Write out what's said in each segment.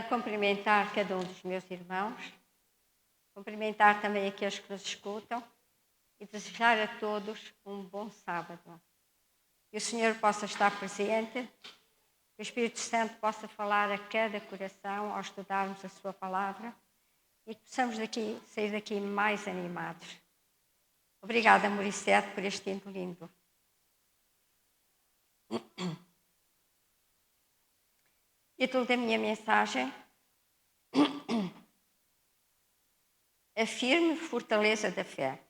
cumprimentar cada um dos meus irmãos, cumprimentar também aqueles que nos escutam e desejar a todos um bom sábado. Que o Senhor possa estar presente, que o Espírito Santo possa falar a cada coração ao estudarmos a sua palavra e que possamos sair daqui mais animados. Obrigada, Morissette, por este tempo lindo. Título da minha mensagem: A firme fortaleza da fé.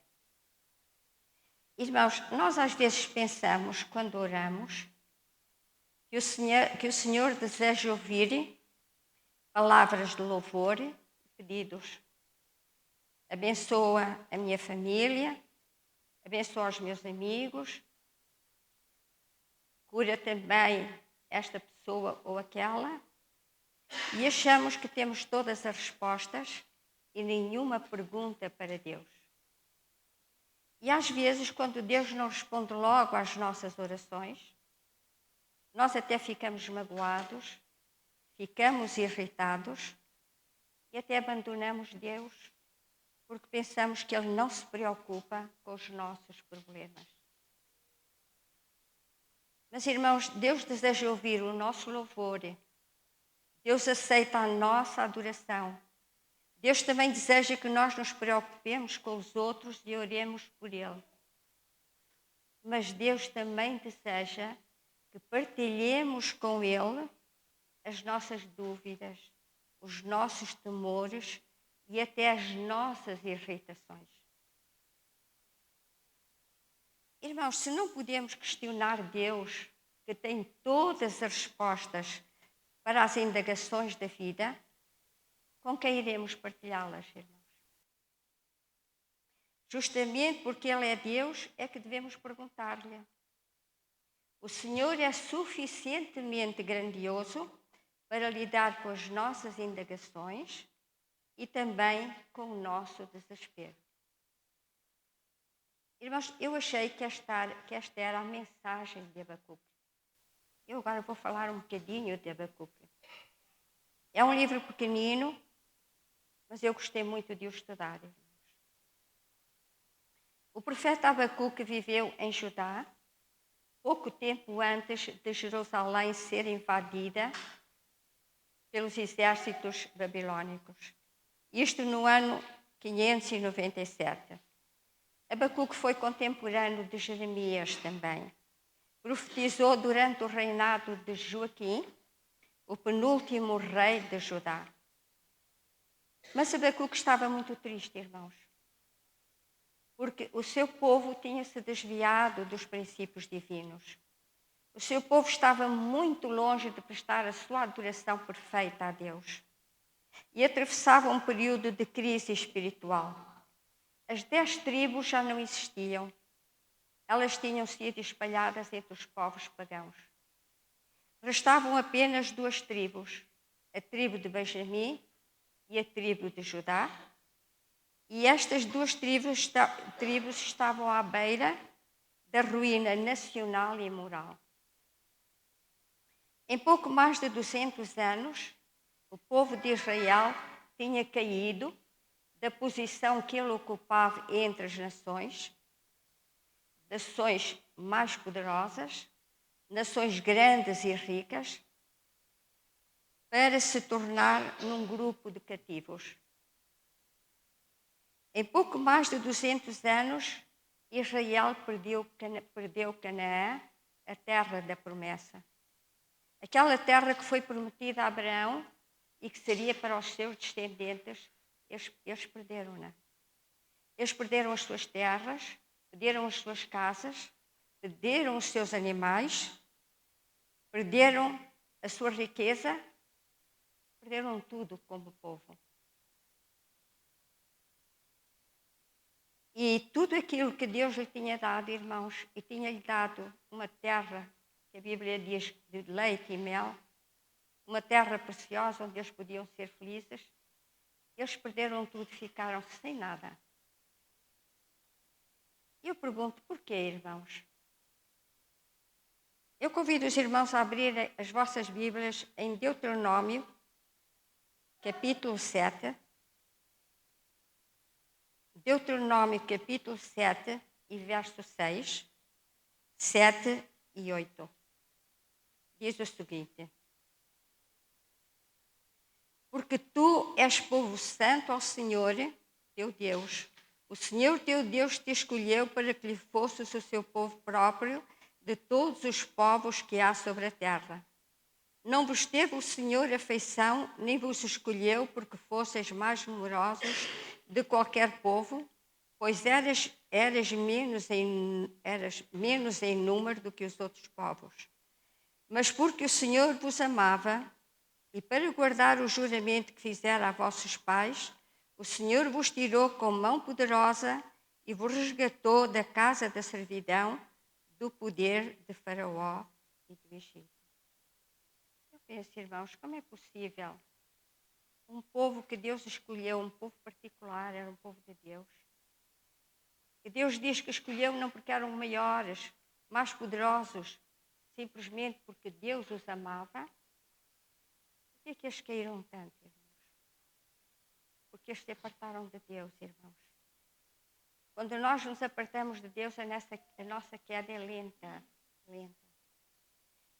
Irmãos, nós às vezes pensamos, quando oramos, que o Senhor deseja ouvir palavras de louvor, pedidos. Abençoa a minha família, abençoa os meus amigos, cura também esta pessoa ou aquela, e achamos que temos todas as respostas e nenhuma pergunta para Deus. E às vezes, quando Deus não responde logo às nossas orações, nós até ficamos magoados, ficamos irritados e até abandonamos Deus, porque pensamos que Ele não se preocupa com os nossos problemas. Mas, irmãos, Deus deseja ouvir o nosso louvor. Deus aceita a nossa adoração. Deus também deseja que nós nos preocupemos com os outros e oremos por Ele. Mas Deus também deseja que partilhemos com Ele as nossas dúvidas, os nossos temores e até as nossas irritações. Irmãos, se não podemos questionar Deus, que tem todas as respostas para as indagações da vida, com quem iremos partilhá-las, irmãos? Justamente porque Ele é Deus, é que devemos perguntar-lhe. O Senhor é suficientemente grandioso para lidar com as nossas indagações e também com o nosso desespero. Irmãos, eu achei que esta era a mensagem de Abacuque. Eu agora vou falar um bocadinho de Abacuque. É um livro pequenino, mas eu gostei muito de o estudar. O profeta Abacuque viveu em Judá, pouco tempo antes de Jerusalém ser invadida pelos exércitos babilônicos. Isto no ano 597. Abacuque foi contemporâneo de Jeremias também. Profetizou durante o reinado de Joaquim, o penúltimo rei de Judá. Mas Abacuque estava muito triste, irmãos, porque o seu povo tinha-se desviado dos princípios divinos. O seu povo estava muito longe de prestar a sua adoração perfeita a Deus e atravessava um período de crise espiritual. As 10 tribos já não existiam. Elas tinham sido espalhadas entre os povos pagãos. Restavam apenas 2 tribos, a tribo de Benjamim e a tribo de Judá. E estas 2 tribos estavam à beira da ruína nacional e moral. Em pouco mais de 200 anos, o povo de Israel tinha caído da posição que ele ocupava entre as nações mais poderosas, nações grandes e ricas, para se tornar num grupo de cativos. Em pouco mais de 200 anos, Israel perdeu Canaã, a terra da promessa. Aquela terra que foi prometida a Abraão e que seria para os seus descendentes, eles perderam-na. Eles perderam as suas terras, perderam as suas casas, perderam os seus animais, perderam a sua riqueza, perderam tudo como povo. E tudo aquilo que Deus lhe tinha dado, irmãos, e tinha-lhe dado uma terra, que a Bíblia diz de leite e mel, uma terra preciosa onde eles podiam ser felizes, eles perderam tudo e ficaram sem nada. Eu pergunto, porquê, irmãos? Eu convido os irmãos a abrirem as vossas Bíblias em Deuteronômio, capítulo 7, Deuteronômio, capítulo 7 e verso 6, 7 e 8. Diz o seguinte: porque tu és povo santo ao Senhor, teu Deus. O Senhor teu Deus te escolheu para que lhe fosses o seu povo próprio de todos os povos que há sobre a terra. Não vos teve o Senhor afeição, nem vos escolheu porque fosseis mais numerosos de qualquer povo, pois eras menos em número do que os outros povos. Mas porque o Senhor vos amava, e para guardar o juramento que fizera a vossos pais, o Senhor vos tirou com mão poderosa e vos resgatou da casa da servidão, do poder de Faraó e do Egito. Eu penso, irmãos, como é possível um povo que Deus escolheu, um povo particular, era um povo de Deus, e Deus diz que escolheu não porque eram maiores, mais poderosos, simplesmente porque Deus os amava. Por que é que eles caíram tanto, irmãos? Porque eles se apartaram de Deus, irmãos. Quando nós nos apartamos de Deus, a nossa queda é lenta, lenta.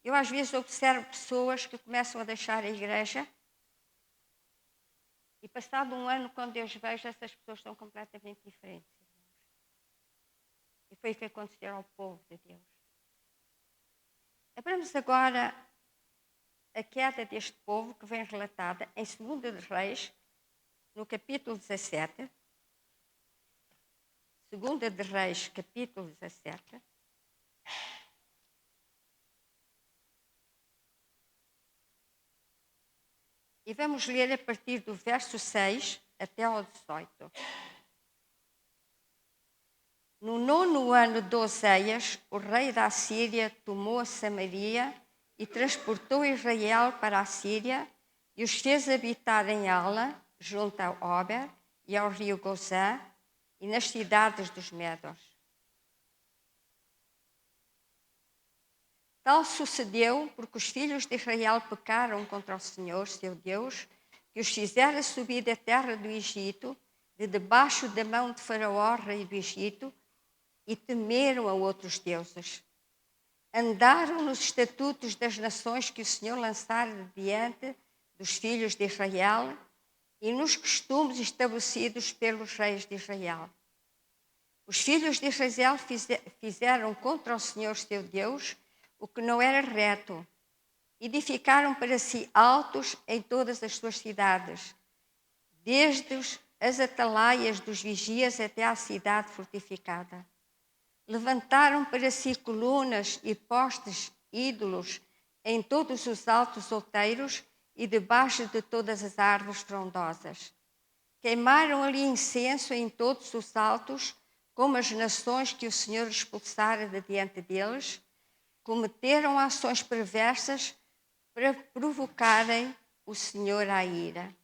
Eu às vezes observo pessoas que começam a deixar a igreja e passado um ano, quando Deus veja, essas pessoas são completamente diferentes, irmãos. E foi o que aconteceu ao povo de Deus. Abramos agora a queda deste povo que vem relatada em 2 de Reis, no capítulo 17. 2 de Reis, capítulo 17. E vamos ler a partir do verso 6 até ao 18. No 9º ano de Oseias, o rei da Assíria tomou a Samaria e transportou Israel para a Síria e os fez habitar em Ala, junto ao Óber e ao rio Gozã e nas cidades dos Medos. Tal sucedeu porque os filhos de Israel pecaram contra o Senhor, seu Deus, que os fizera subir da terra do Egito, de debaixo da mão de Faraó, rei do Egito, e temeram a outros deuses. Andaram nos estatutos das nações que o Senhor lançara diante dos filhos de Israel e nos costumes estabelecidos pelos reis de Israel. Os filhos de Israel fizeram contra o Senhor, seu Deus, o que não era reto. Edificaram para si altos em todas as suas cidades, desde as atalaias dos vigias até à cidade fortificada. Levantaram para si colunas e postes ídolos em todos os altos outeiros e debaixo de todas as árvores frondosas. Queimaram ali incenso em todos os altos, como as nações que o Senhor expulsara de diante deles. Cometeram ações perversas para provocarem o Senhor à ira.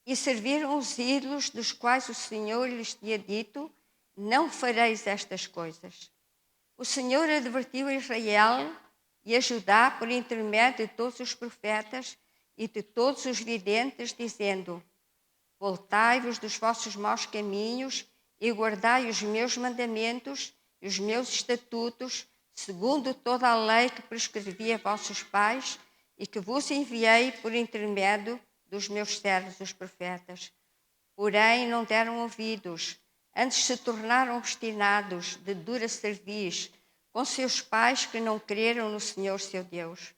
E serviram os ídolos dos quais o Senhor lhes tinha dito: não fareis estas coisas. O Senhor advertiu Israel e a Judá por intermédio de todos os profetas e de todos os videntes, dizendo: voltai-vos dos vossos maus caminhos e guardai os meus mandamentos e os meus estatutos, segundo toda a lei que prescrevi a vossos pais e que vos enviei por intermédio dos meus servos, os profetas. Porém, não deram ouvidos, antes se tornaram obstinados, de dura cerviz, com seus pais que não creram no Senhor seu Deus.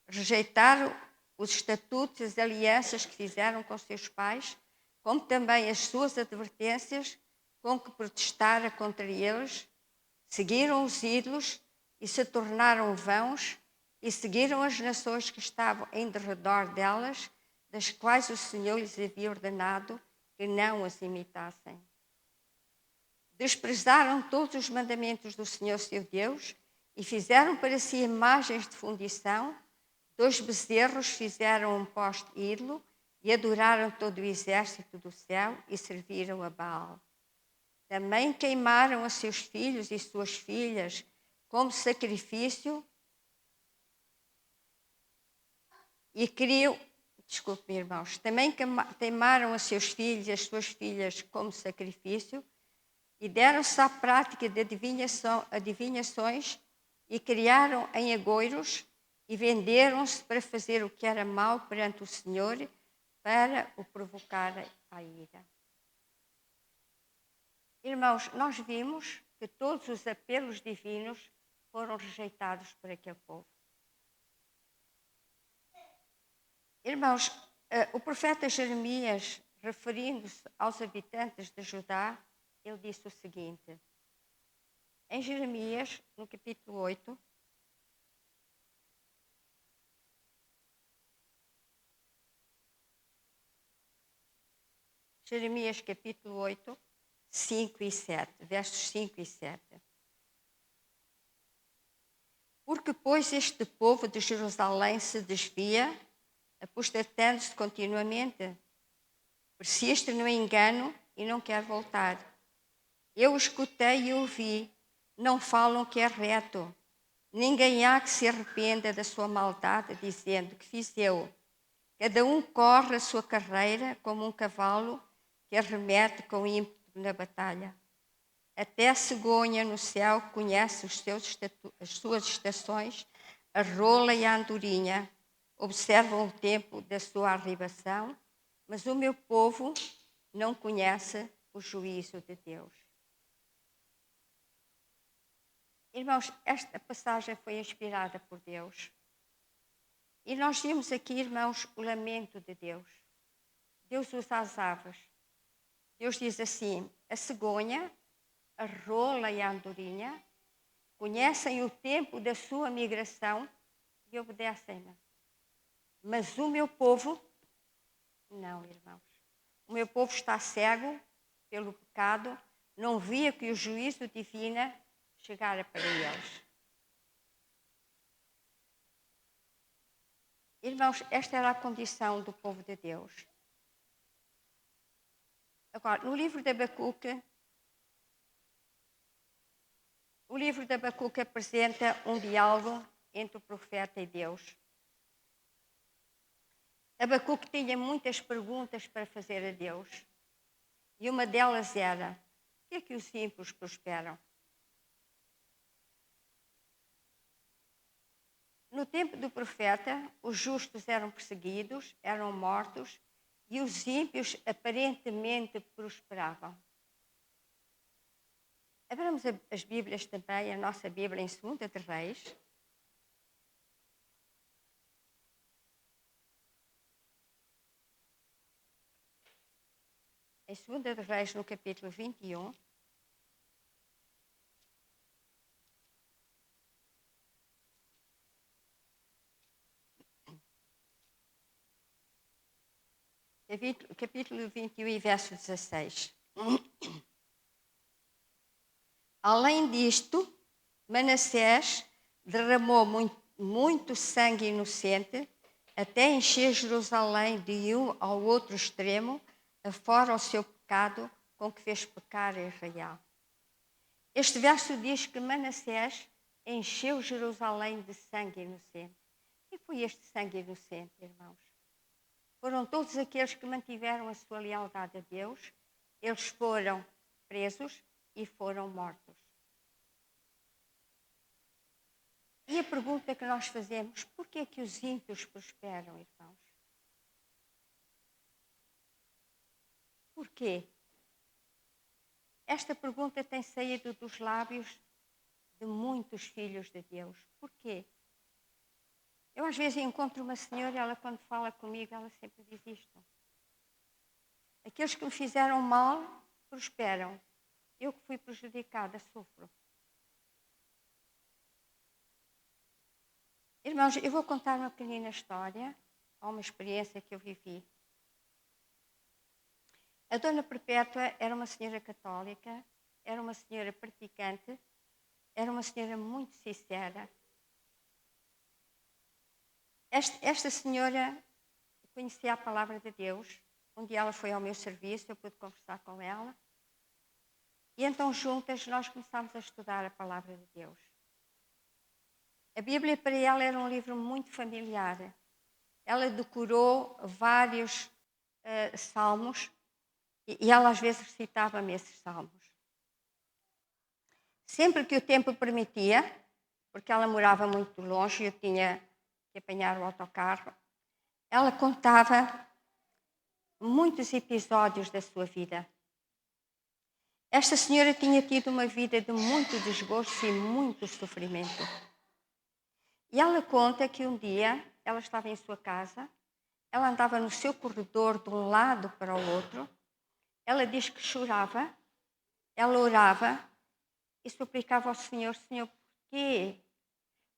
Rejeitaram os estatutos e as alianças que fizeram com seus pais, como também as suas advertências com que protestara contra eles. Seguiram os ídolos e se tornaram vãos, e seguiram as nações que estavam em derredor delas, das quais o Senhor lhes havia ordenado que não as imitassem. Desprezaram todos os mandamentos do Senhor seu Deus e fizeram para si imagens de fundição. 2 bezerros fizeram um poste ídolo e adoraram todo o exército do céu e serviram a Baal. Também queimaram a seus filhos e suas filhas como sacrifício e queriam Desculpe, irmãos. Também queimaram os seus filhos e as suas filhas como sacrifício e deram-se à prática de adivinhações e criaram em agoiros e venderam-se para fazer o que era mau perante o Senhor, para o provocar à ira. Irmãos, nós vimos que todos os apelos divinos foram rejeitados por aquele povo. Irmãos, o profeta Jeremias, referindo-se aos habitantes de Judá, ele disse o seguinte, em Jeremias, no capítulo 8, Jeremias capítulo 8, 5 e 7, versos 5 e 7. Porque, pois, este povo de Jerusalém se desvia, apostatando-se continuamente, persiste no engano e não quer voltar. Eu escutei e ouvi, não falam que é reto. Ninguém há que se arrependa da sua maldade, dizendo que fiz eu. Cada um corre a sua carreira como um cavalo que arremete com ímpeto na batalha. Até a cegonha no céu conhece as suas estações, a rola e a andorinha observam o tempo da sua arribação, mas o meu povo não conhece o juízo de Deus. Irmãos, esta passagem foi inspirada por Deus. E nós vimos aqui, irmãos, o lamento de Deus. Deus usa as aves. Deus diz assim, a cegonha, a rola e a andorinha conhecem o tempo da sua migração e obedecem-me. Mas o meu povo, não, irmãos. O meu povo está cego pelo pecado, não via que o juízo divino chegara para eles. Irmãos, esta era a condição do povo de Deus. Agora, no livro de Abacuque, apresenta um diálogo entre o profeta e Deus. Abacuque tinha muitas perguntas para fazer a Deus. E uma delas era, por que é que os ímpios prosperam? No tempo do profeta, os justos eram perseguidos, eram mortos, e os ímpios aparentemente prosperavam. Abramos as Bíblias também, a nossa Bíblia em 2 de Reis. Em 2 de Reis, no capítulo 21. Capítulo 21 e verso 16. Além disto, Manassés derramou muito sangue inocente, até encher Jerusalém de um ao outro extremo, afora o seu pecado com que fez pecar a Israel. Este verso diz que Manassés encheu Jerusalém de sangue inocente. E foi este sangue inocente, irmãos? Foram todos aqueles que mantiveram a sua lealdade a Deus, eles foram presos e foram mortos. E a pergunta que nós fazemos, por que é que os ímpios prosperam, irmãos? Por quê? Esta pergunta tem saído dos lábios de muitos filhos de Deus. Por quê? Eu às vezes encontro uma senhora e ela quando fala comigo, ela sempre diz isto. Aqueles que me fizeram mal, prosperam. Eu que fui prejudicada, sofro. Irmãos, eu vou contar uma pequenina história, ou uma experiência que eu vivi. A Dona Perpétua era uma senhora católica, era uma senhora praticante, era uma senhora muito sincera. Esta senhora conhecia a palavra de Deus. Um dia ela foi ao meu serviço, eu pude conversar com ela. E então juntas nós começámos a estudar a palavra de Deus. A Bíblia para ela era um livro muito familiar. ela decorou vários salmos e ela às vezes recitava-me esses salmos. Sempre que o tempo permitia, porque ela morava muito longe e eu tinha que apanhar o autocarro, ela contava muitos episódios da sua vida. Esta senhora tinha tido uma vida de muito desgosto e muito sofrimento. E ela conta que um dia ela estava em sua casa, ela andava no seu corredor de um lado para o outro, ela diz que chorava, ela orava e suplicava ao Senhor: Senhor, porquê?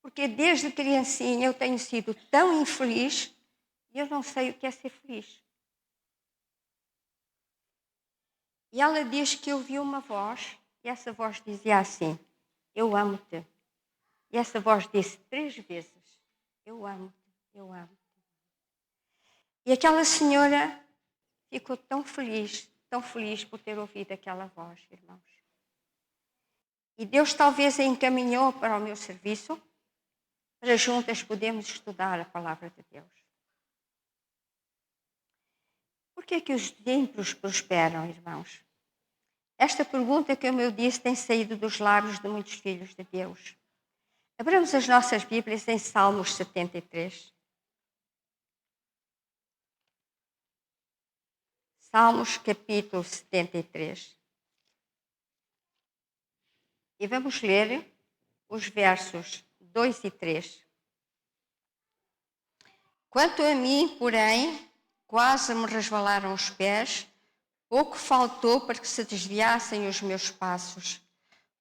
Porque desde criancinha eu tenho sido tão infeliz e eu não sei o que é ser feliz. E ela diz que ouviu uma voz e essa voz dizia assim: eu amo-te. E essa voz disse 3 vezes: eu amo-te, eu amo-te. E aquela senhora ficou tão feliz por ter ouvido aquela voz, irmãos. E Deus talvez a encaminhou para o meu serviço, para juntas podermos estudar a palavra de Deus. Por que é que os ímpios prosperam, irmãos? Esta pergunta, como eu disse, tem saído dos lábios de muitos filhos de Deus. Abramos as nossas Bíblias em Salmos 73. Salmos capítulo 73. E vamos ler os versos 2 e 3. Quanto a mim, porém, quase me resvalaram os pés, pouco faltou para que se desviassem os meus passos,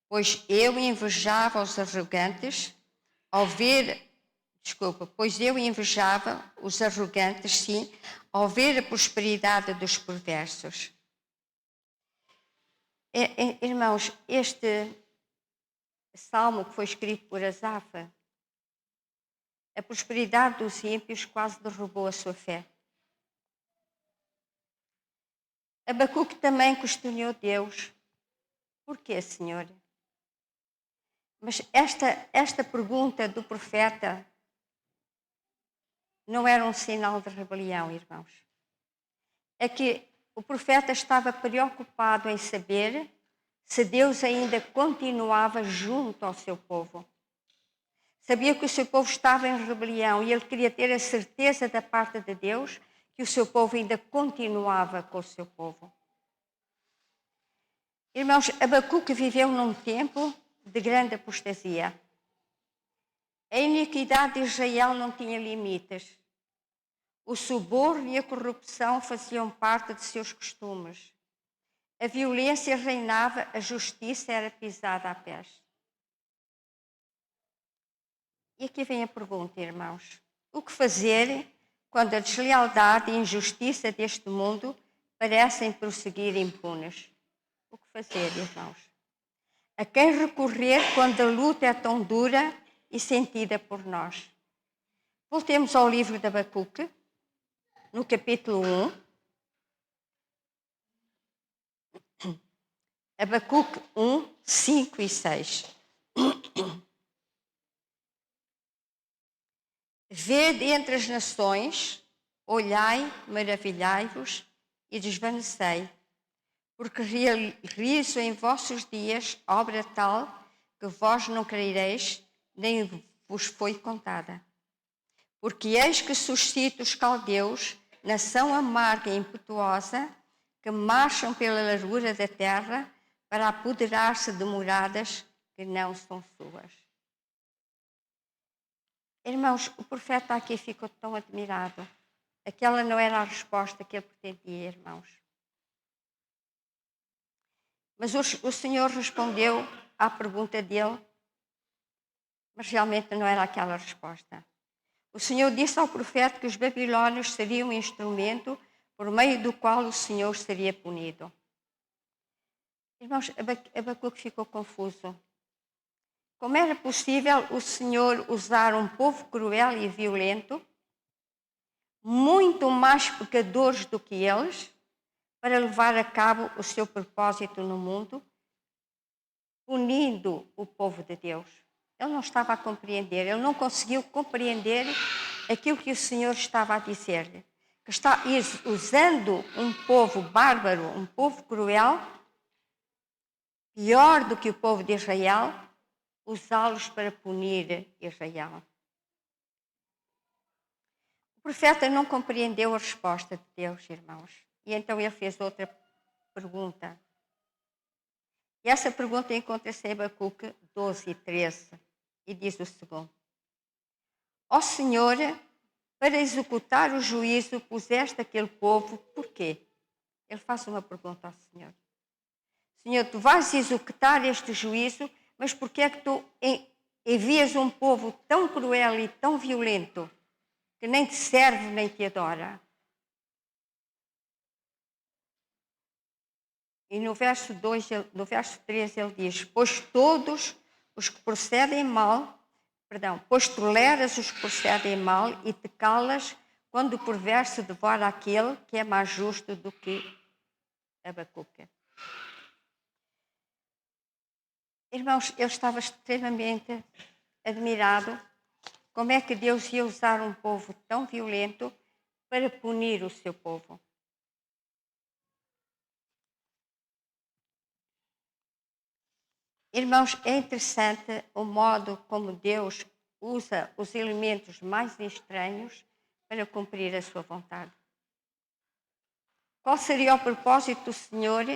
pois eu invejava os arrogantes, pois eu invejava os arrogantes, sim, ao ver a prosperidade dos perversos. Irmãos, este salmo que foi escrito por Asaf, a prosperidade dos ímpios quase derrubou a sua fé. Abacuque também questionou Deus: porquê, Senhor? Mas esta pergunta do profeta não era um sinal de rebelião, irmãos. É que o profeta estava preocupado em saber se Deus ainda continuava junto ao seu povo. Sabia que o seu povo estava em rebelião e ele queria ter a certeza da parte de Deus que o seu povo ainda continuava com o seu povo. Irmãos, Abacuque viveu num tempo de grande apostasia. A iniquidade de Israel não tinha limites. O suborno e a corrupção faziam parte de seus costumes. A violência reinava, a justiça era pisada a pés. E aqui vem a pergunta, irmãos: o que fazer quando a deslealdade e a injustiça deste mundo parecem prosseguir impunes? O que fazer, irmãos? A quem recorrer quando a luta é tão dura e sentida por nós? Voltemos ao livro de Abacuque, no capítulo 1. Abacuque 1, 5 e 6. Vede entre as nações, olhai, maravilhai-vos e desvanecei, porque realizo em vossos dias obra tal que vós não crereis, nem vos foi contada. Porque eis que suscito os caldeus, nação amarga e impetuosa, que marcham pela largura da terra para apoderar-se de moradas que não são suas. Irmãos, o profeta aqui ficou tão admirado. Aquela não era a resposta que ele pretendia, irmãos. Mas o Senhor respondeu à pergunta dele, mas realmente não era aquela a resposta. O Senhor disse ao profeta que os babilônios seriam um instrumento por meio do qual o Senhor seria punido. Irmãos, Abacuque ficou confuso. Como era possível o Senhor usar um povo cruel e violento, muito mais pecadores do que eles, para levar a cabo o seu propósito no mundo, punindo o povo de Deus? Ele não estava a compreender, ele não conseguiu compreender aquilo que o Senhor estava a dizer-lhe, que está usando um povo bárbaro, um povo cruel, pior do que o povo de Israel, usá-los para punir Israel. O profeta não compreendeu a resposta de Deus, irmãos, e então ele fez outra pergunta. E essa pergunta encontra-se em Abacuque 12 e 13, e diz o seguinte: Ó Senhor, para executar o juízo puseste aquele povo, porquê? Ele faz uma pergunta ao Senhor. Senhor, tu vais executar este juízo, mas porquê é que tu envias um povo tão cruel e tão violento que nem te serve nem te adora? E no verso 3 ele diz: Pois todos os que procedem mal, pois toleras os que procedem mal e te calas quando o perverso devora aquele que é mais justo do que Abacuque. Irmãos, ele estava extremamente admirado como é que Deus ia usar um povo tão violento para punir o seu povo. Irmãos, é interessante o modo como Deus usa os elementos mais estranhos para cumprir a sua vontade. Qual seria o propósito do Senhor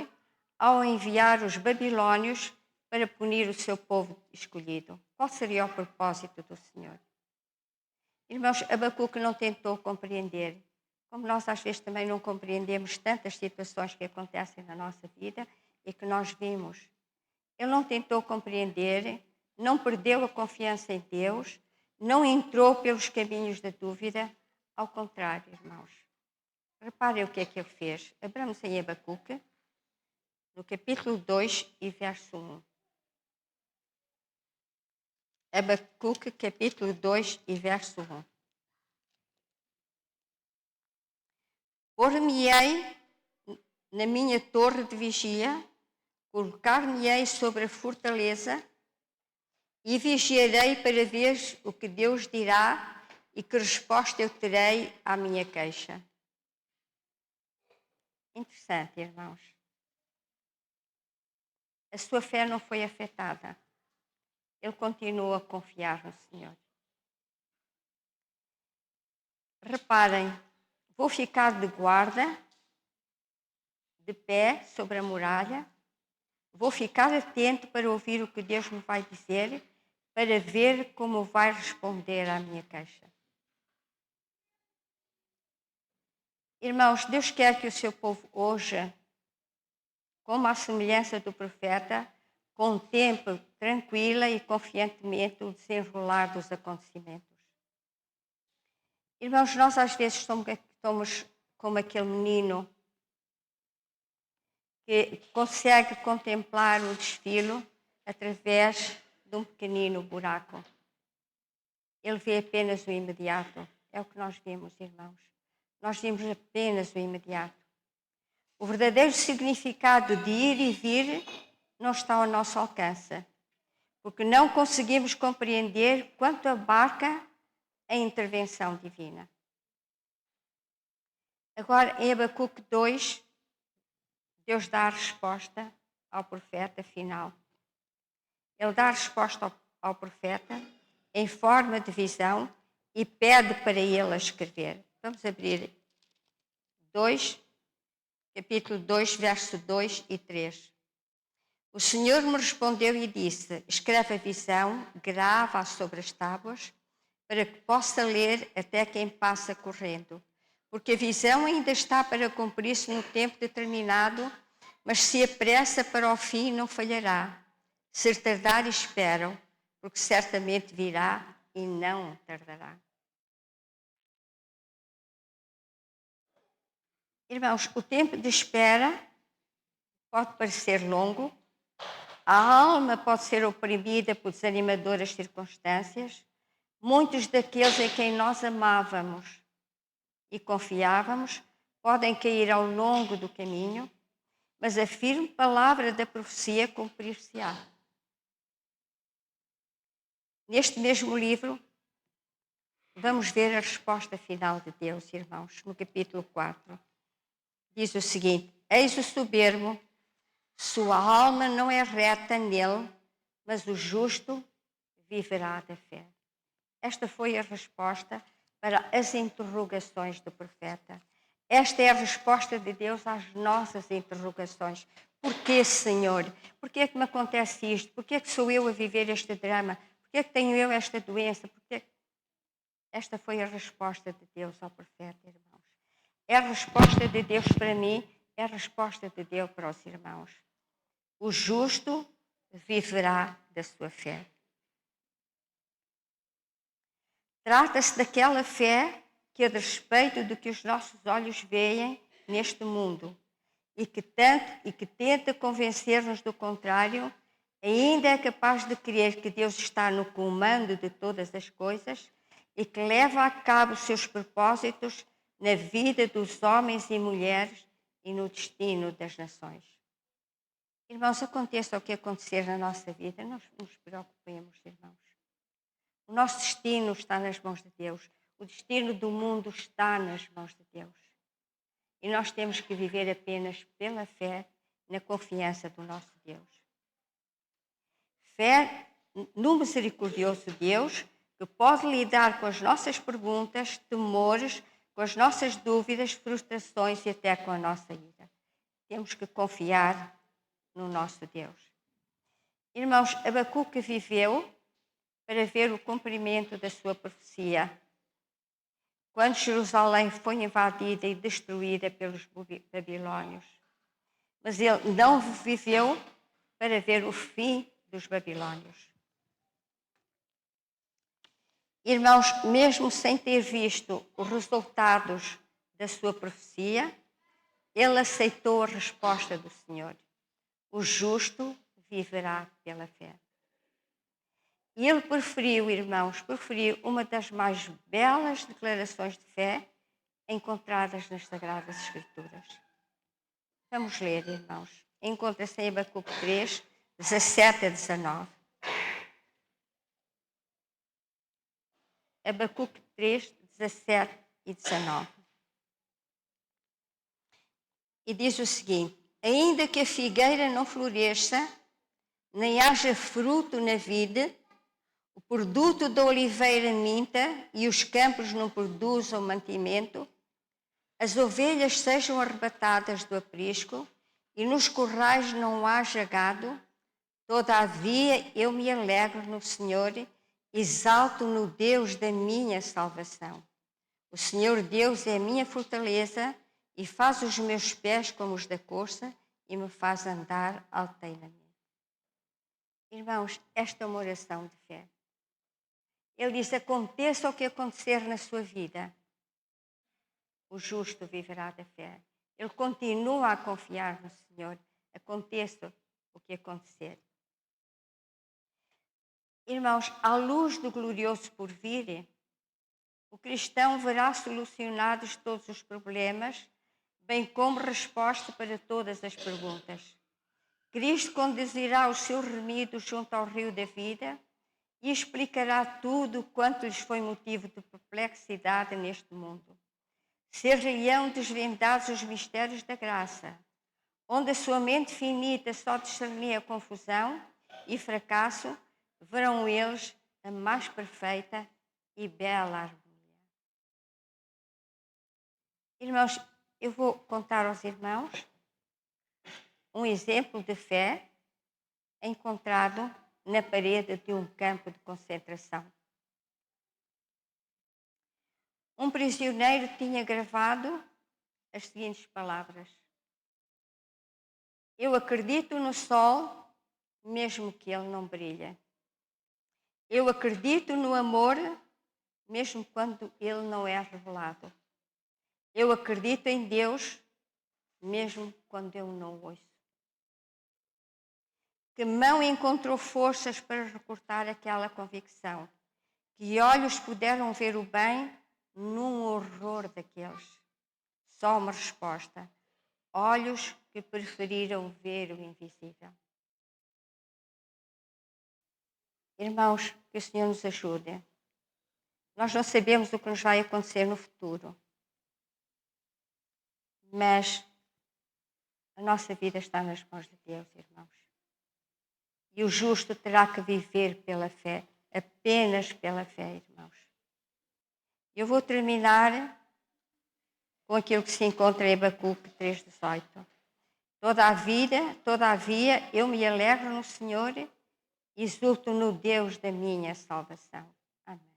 ao enviar os babilônios para punir o seu povo escolhido? Qual seria o propósito do Senhor? Irmãos, Abacuque não tentou compreender, como nós às vezes também não compreendemos tantas situações que acontecem na nossa vida e que nós vimos. Ele não tentou compreender, não perdeu a confiança em Deus, não entrou pelos caminhos da dúvida. Ao contrário, irmãos. Reparem o que é que ele fez. Abramos em Abacuque, no capítulo 2 e verso 1. Abacuque, capítulo 2 e verso 1. Pôr-me-ei na minha torre de vigia, colocar-me-ei sobre a fortaleza e vigiarei para ver o que Deus dirá e que resposta eu terei à minha queixa. Interessante, irmãos. A sua fé não foi afetada. Ele continua a confiar no Senhor. Reparem, vou ficar de guarda, de pé sobre a muralha, vou ficar atento para ouvir o que Deus me vai dizer, para ver como vai responder à minha queixa. Irmãos, Deus quer que o seu povo hoje, como à semelhança do profeta, contemple tranquila e confiantemente o desenrolar dos acontecimentos. Irmãos, nós às vezes somos como aquele menino que consegue contemplar o desfile através de um pequenino buraco. Ele vê apenas o imediato. É o que nós vemos, irmãos. Nós vemos apenas o imediato. O verdadeiro significado de ir e vir não está ao nosso alcance, porque não conseguimos compreender quanto abarca a intervenção divina. Agora, em Abacuque 2, Deus dá a resposta ao profeta final. Ele dá a resposta ao profeta em forma de visão e pede para ele a escrever. Vamos abrir capítulo 2, verso 2 e 3. O Senhor me respondeu e disse: escreve a visão, grava-a sobre as tábuas, para que possa ler até quem passa correndo. Porque a visão ainda está para cumprir-se no tempo determinado, mas se apressa para o fim não falhará. Se tardar, esperam, porque certamente virá e não tardará. Irmãos, o tempo de espera pode parecer longo, a alma pode ser oprimida por desanimadoras circunstâncias. Muitos daqueles em quem nós amávamos e confiávamos podem cair ao longo do caminho, mas a firme palavra da profecia cumprir-se-á. Neste mesmo livro, vamos ver a resposta final de Deus, irmãos, no capítulo 4. Diz o seguinte: eis o soberbo, sua alma não é reta nele, mas o justo viverá da fé. Esta foi a resposta para as interrogações do profeta. Esta é a resposta de Deus às nossas interrogações. Porquê, Senhor? Porquê é que me acontece isto? Porquê é que sou eu a viver este drama? Porquê é que tenho eu esta doença? Porquê? Esta foi a resposta de Deus ao profeta, irmãos. É a resposta de Deus para mim, é a resposta de Deus para os irmãos. O justo viverá da sua fé. Trata-se daquela fé que, a despeito do que os nossos olhos veem neste mundo e que tenta convencer-nos do contrário, ainda é capaz de crer que Deus está no comando de todas as coisas e que leva a cabo os seus propósitos na vida dos homens e mulheres e no destino das nações. Irmãos, aconteça o que acontecer na nossa vida, não nos preocupemos, irmãos. O nosso destino está nas mãos de Deus. O destino do mundo está nas mãos de Deus. E nós temos que viver apenas pela fé, na confiança do nosso Deus. Fé no misericordioso Deus, que pode lidar com as nossas perguntas, temores, com as nossas dúvidas, frustrações e até com a nossa ira. Temos que confiar no nosso Deus. Irmãos, Abacuque viveu para ver o cumprimento da sua profecia. Quando Jerusalém foi invadida e destruída pelos babilônios. Mas ele não viveu para ver o fim dos babilônios. Irmãos, mesmo sem ter visto os resultados da sua profecia, ele aceitou a resposta do Senhor. O justo viverá pela fé. E ele preferiu, irmãos, uma das mais belas declarações de fé encontradas nas Sagradas Escrituras. Vamos ler, irmãos. Encontra-se em Abacuque 3, 17 a 19. Abacuque 3, 17 e 19. E diz o seguinte: ainda que a figueira não floresça, nem haja fruto na vide, o produto da oliveira minta e os campos não produzam mantimento, as ovelhas sejam arrebatadas do aprisco e nos currais não haja gado, todavia eu me alegro no Senhor, exalto no Deus da minha salvação. O Senhor Deus é a minha fortaleza e faz os meus pés como os da corça e me faz andar alteiramente. Irmãos, esta é uma oração de fé. Ele diz: aconteça o que acontecer na sua vida, o justo viverá da fé. Ele continua a confiar no Senhor, aconteça o que acontecer. Irmãos, à luz do glorioso porvir, o cristão verá solucionados todos os problemas, bem como resposta para todas as perguntas. Cristo conduzirá os seus remidos junto ao rio da vida e explicará tudo quanto lhes foi motivo de perplexidade neste mundo. Ser-lhe-ão desvendados os mistérios da graça, onde a sua mente finita só discernia confusão e fracasso, verão eles a mais perfeita e bela harmonia. Irmãos, eu vou contar aos irmãos um exemplo de fé encontrado na parede de um campo de concentração. Um prisioneiro tinha gravado as seguintes palavras: eu acredito no sol, mesmo que ele não brilhe. Eu acredito no amor, mesmo quando ele não é revelado. Eu acredito em Deus, mesmo quando eu não o ouço. Que mão encontrou forças para recortar aquela convicção? Que olhos puderam ver o bem num horror daqueles? Só uma resposta: olhos que preferiram ver o invisível. Irmãos, que o Senhor nos ajude. Nós não sabemos o que nos vai acontecer no futuro. Mas a nossa vida está nas mãos de Deus, irmãos. E o justo terá que viver pela fé, apenas pela fé, irmãos. Eu vou terminar com aquilo que se encontra em Abacuque 3,18. Todavia, eu me alegro no Senhor e exulto no Deus da minha salvação. Amém.